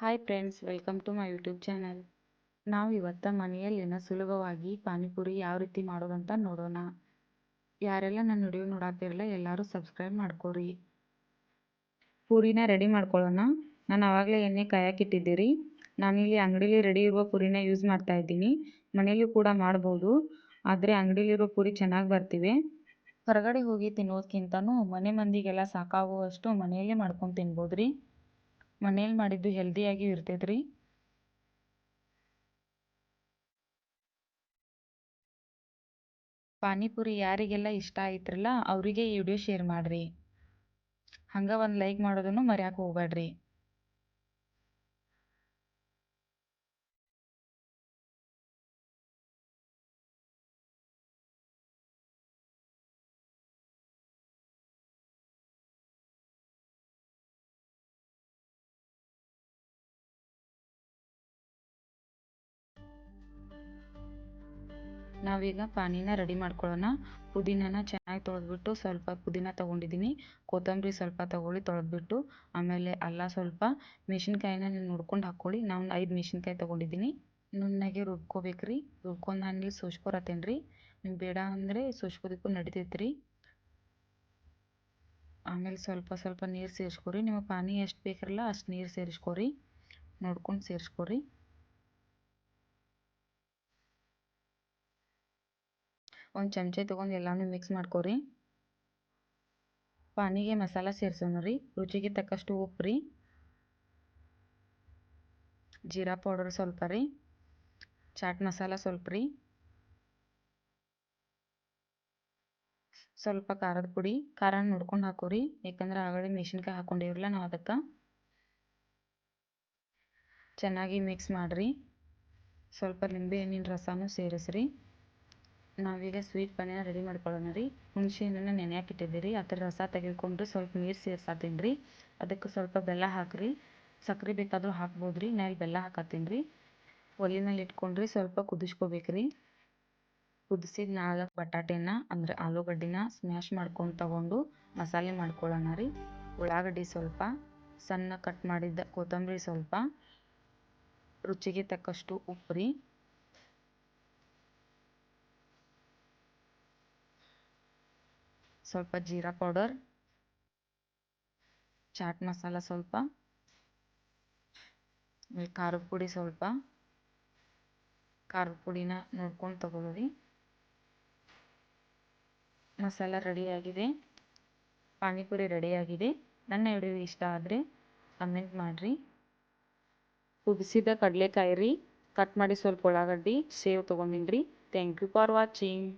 Hi friends, welcome to my YouTube channel. ನಾವು ಇವತ್ತು ಮನೆಯಲ್ಲಿನ ಸುಲಭವಾಗಿ ಪಾನಿಪುರಿ ಯಾವ ರೀತಿ ಮಾಡೋದಂತ ನೋಡೋಣ. ಯಾರೆಲ್ಲ ನನ್ನ ವಿಡಿಯೋ ನೋಡಾತಿರಲ್ಲ ಎಲ್ಲರೂ ಸಬ್ಸ್ಕ್ರೈಬ್ ಮಾಡ್ಕೊರಿ. ಪೂರಿನ ರೆಡಿ ಮಾಡ್ಕೊಳ್ಳೋಣ. ನಾನು ಆವಾಗಲೇ ಎಣ್ಣೆ ಕಾಯಕ್ಕಿಟ್ಟಿದ್ದೀರಿ. ನಾನಿಲ್ಲಿ ಅಂಗಡಿಲಿ ರೆಡಿ ಇರುವ ಪೂರಿನ ಯೂಸ್ ಮಾಡ್ತಾ ಇದ್ದೀನಿ. ಮನೆಯಲ್ಲೂ ಕೂಡ ಮಾಡ್ಬೋದು, ಆದರೆ ಅಂಗಡಿಲಿರೋ ಪೂರಿ ಚೆನ್ನಾಗಿ ಬರ್ತಿವೆ. ಹೊರಗಡೆ ಹೋಗಿ ತಿನ್ನೋದಕ್ಕಿಂತನೂ ಮನೆ ಮಂದಿಗೆಲ್ಲ ಸಾಕಾಗುವಷ್ಟು ಮನೆಯಲ್ಲೇ ಮಾಡ್ಕೊಂಡು ತಿನ್ಬೋದ್ರಿ. ಮನೇಲಿ ಮಾಡಿದ್ದು ಹೆಲ್ದಿಯಾಗಿ ಇರ್ತೈತ್ರಿ. ಪಾನಿಪುರಿ ಯಾರಿಗೆಲ್ಲ ಇಷ್ಟ ಆಯ್ತ್ರಲ್ಲ ಅವರಿಗೆ ಈ ವಿಡಿಯೋ ಶೇರ್ ಮಾಡ್ರಿ. ಹಂಗೆ ಒಂದು ಲೈಕ್ ಮಾಡೋದನ್ನು ಮರ್ಯಾಕೆ ಹೋಗ್ಬೇಡ್ರಿ. ನಾವೀಗ ಪಾನಿನ ರೆಡಿ ಮಾಡ್ಕೊಳ್ಳೋಣ. ಪುದೀನನ ಚೆನ್ನಾಗಿ ತೊಳೆದ್ಬಿಟ್ಟು ಸ್ವಲ್ಪ ಪುದೀನ ತೊಗೊಂಡಿದ್ದೀನಿ. ಕೊತ್ತಂಬರಿ ಸ್ವಲ್ಪ ತೊಗೊಳ್ಳಿ ತೊಳೆದ್ಬಿಟ್ಟು. ಆಮೇಲೆ ಅಲ್ಲ ಸ್ವಲ್ಪ. ಮೆಣಸಿನ್ಕಾಯಿನ ನೀವು ನೋಡ್ಕೊಂಡು ಹಾಕ್ಕೊಳ್ಳಿ. ನಾನು 5 ಮೆಣಸಿನ್ಕಾಯಿ ತೊಗೊಂಡಿದ್ದೀನಿ. ನುಣ್ಣಗೆ ರುಬ್ಕೋಬೇಕ್ರಿ. ರುಬ್ಕೊಂಡು ನಾನು ಇಲ್ಲಿ ಸೋಸ್ಕೊರತ್ತೇನೆ ರೀ. ನಿಮ್ಗೆ ಬೇಡ ಅಂದರೆ ಸೋಸ್ಕೋದಕ್ಕೂ ನಡಿತೈತ್ರಿ. ಆಮೇಲೆ ಸ್ವಲ್ಪ ಸ್ವಲ್ಪ ನೀರು ಸೇರಿಸ್ಕೊರಿ. ನಿಮಗೆ ಪಾನಿ ಎಷ್ಟು ಬೇಕಿರಲ್ಲ ಅಷ್ಟು ನೀರು ಸೇರಿಸ್ಕೊರಿ. ನೋಡ್ಕೊಂಡು ಸೇರಿಸ್ಕೊರಿ. ಒಂದು ಚಮಚೆ ತೊಗೊಂಡು ಎಲ್ಲನೂ ಮಿಕ್ಸ್ ಮಾಡ್ಕೊರಿ. ಪಾನಿಗೆ ಮಸಾಲ ಸೇರಿಸೋಣ ರೀ. ರುಚಿಗೆ ತಕ್ಕಷ್ಟು ಉಪ್ಪು ರೀ, ಜೀರಾ ಪೌಡರ್ ಸ್ವಲ್ಪ ರೀ, ಚಾಟ್ ಮಸಾಲ ಸ್ವಲ್ಪ ರೀ, ಸ್ವಲ್ಪ ಖಾರದ ಪುಡಿ. ಖಾರ ನೋಡ್ಕೊಂಡು ಹಾಕೋರಿ, ಯಾಕಂದ್ರೆ ಆಗಲೇ ಮೆಣಸಿನ್ಕಾಯಿ ಹಾಕೊಂಡಿರಲ್ಲ ನಾವು ಅದಕ್ಕೆ. ಚೆನ್ನಾಗಿ ಮಿಕ್ಸ್ ಮಾಡಿರಿ. ಸ್ವಲ್ಪ ನಿಂಬೆ ಹಣ್ಣಿನ ರಸನೂ ಸೇರಿಸ್ರಿ. ನಾವೀಗ ಸ್ವೀಟ್ ಪಾನಿನ ರೆಡಿ ಮಾಡ್ಕೊಳ್ಳೋಣ ರೀ. ಹುಣಸೆ ಹಣ್ಣನ್ನು ನೆನೆಯಾಕಿಟ್ಟಿದ್ದೀರಿ. ಅದರ ರಸ ತೆಗೆದುಕೊಂಡು ಸ್ವಲ್ಪ ನೀರು ಸೇರ್ಸಾತೀನಿ ರೀ. ಅದಕ್ಕೆ ಸ್ವಲ್ಪ ಬೆಲ್ಲ ಹಾಕಿರಿ. ಸಕ್ಕರೆ ಬೇಕಾದರೂ ಹಾಕ್ಬೋದು ರೀ. ನಾನು ಬೆಲ್ಲ ಹಾಕತ್ತೀನಿ ರೀ. ಒಲೆ ಮೇಲೆ ಇಟ್ಕೊಂಡ್ರಿ ಸ್ವಲ್ಪ ಕುದಿಸ್ಕೋಬೇಕ್ರಿ. ಕುದಿಸಿದ 4 ಬಟಾಟೆನ ಅಂದರೆ ಆಲೂಗಡ್ಡಿನ ಸ್ಮ್ಯಾಶ್ ಮಾಡ್ಕೊಂಡು ತಗೊಂಡು ಮಸಾಲೆ ಮಾಡ್ಕೊಳ್ಳೋಣ ರೀ. ಉಳ್ಳಾಗಡ್ಡಿ ಸ್ವಲ್ಪ, ಸಣ್ಣ ಕಟ್ ಮಾಡಿದ್ದ ಕೊತ್ತಂಬರಿ ಸ್ವಲ್ಪ, ರುಚಿಗೆ ತಕ್ಕಷ್ಟು ಉಪ್ಪು ರೀ, ಸ್ವಲ್ಪ ಜೀರಾ ಪೌಡರ್, ಚಾಟ್ ಮಸಾಲ ಸ್ವಲ್ಪ, ಖಾರದ ಪುಡಿ ಸ್ವಲ್ಪ. ಖಾರದ ಪುಡಿನ ನೋಡ್ಕೊಂಡು ತಗೊಳ್ಳಿ. ಮಸಾಲ ರೆಡಿಯಾಗಿದೆ. ಪಾನಿಪುರಿ ರೆಡಿಯಾಗಿದೆ. ನನ್ನ ವಿಡಿಯೋ ಇಷ್ಟ ಆದರೆ ಕಮೆಂಟ್ ಮಾಡಿರಿ. ಕುದಿಸಿದ ಕಡಲೆಕಾಯಿ ರೀ. ಕಟ್ ಮಾಡಿ ಸ್ವಲ್ಪ ಉಳ್ಳಾಗಡ್ಡಿ ಸೇವ್ ತೊಗೊಂಡಿನಿ ರೀ. Thank you for watching.